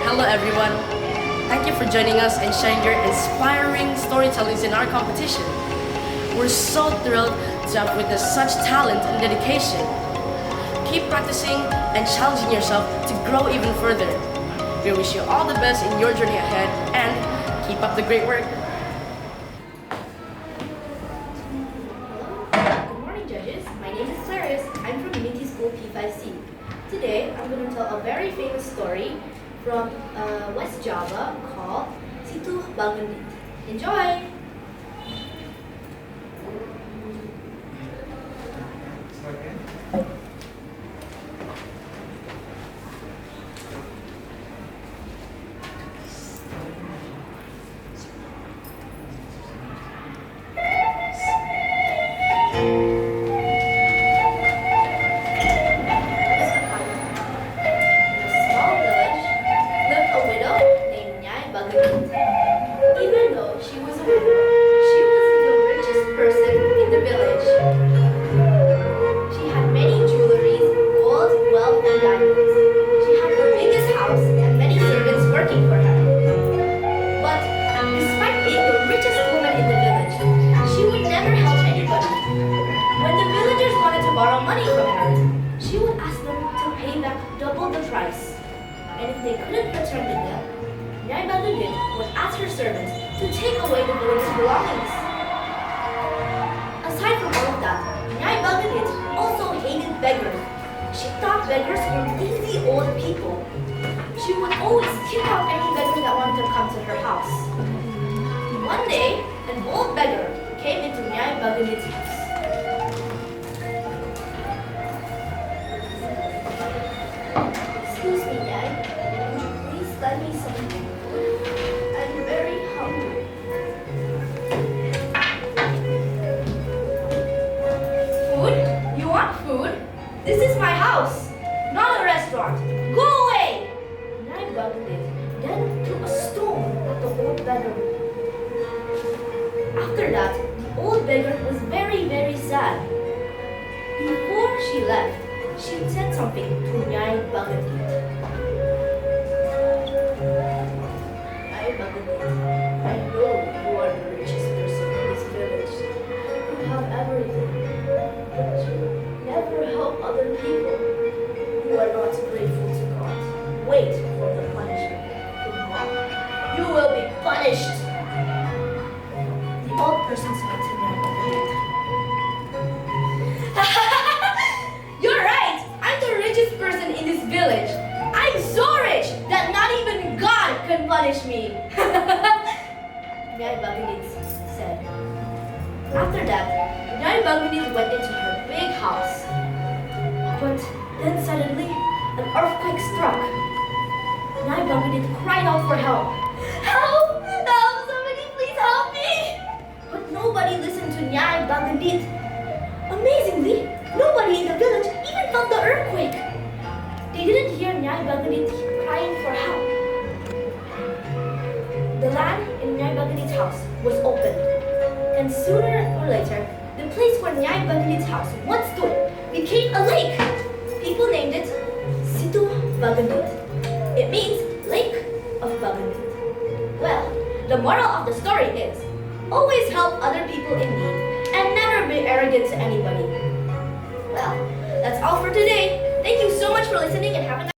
Hello everyone. Thank you for joining us and sharing your inspiring storytellings in our competition. We're so thrilled to have witnessed such talent and dedication. Keep practicing and challenging yourself to grow even further. We wish you all the best in your journey ahead and keep up the great work. Good morning, judges. My name is Clarrice. I'm from Unity School P5C. Today, I'm going to tell a very famous story from West Java called Situ Bangunit. Enjoy! Even though she was a widow, she was the richest person in the village. She had many jewelries, gold, wealth, and diamonds. She had the biggest house and many servants working for her. But despite being the richest woman in the village, she would never help anybody. When the villagers wanted to borrow money from her, she would ask them to pay back double the price. And if they couldn't return the debt, Nyai Bangunit would ask her servants to take away the village's belongings. Aside from all of that, Nyai Bangunit also hated beggars. She thought beggars were lazy old people. She would always kick out any beggar that wanted to come to her house. One day, an old beggar came into Nyai Bangunit's house. Excuse me, Nyai. Would you please lend me something? I'm very hungry. Food? You want food? This is my house, not a restaurant. Go away! Nyai Bangunit then threw a stone at the old beggar. After that, the old beggar was very, very sad. Before she left, she said something to Nyai Bangunit. I know you are the richest person in this village. You have everything, but you never help other people. You are not grateful to God. Wait for the punishment from God. You will be punished. The old person said to Nyai Bangunit, "You're right. I'm the richest person in this village. I'm so rich that not even God can punish me." Nyai Bangunit said. After that, Nyai Bangunit went into her big house. But then suddenly, an earthquake struck. Nyai Bangunit cried out for help. "Help! Help! Somebody please help me!" But nobody listened to Nyai Bangunit. Amazingly, nobody in the village even felt the earthquake. They didn't hear Nyai Bangunit crying for help. The land in Nyai Bangunit's house was open, and sooner or later, the place where Nyai Bangunit's house once stood became a lake. People named it Situ Bangunit. It means Lake of Bangunit. Well, the moral of the story is, always help other people in need and never be arrogant to anybody. Well, that's all for today. Thank you so much for listening and have a nice day.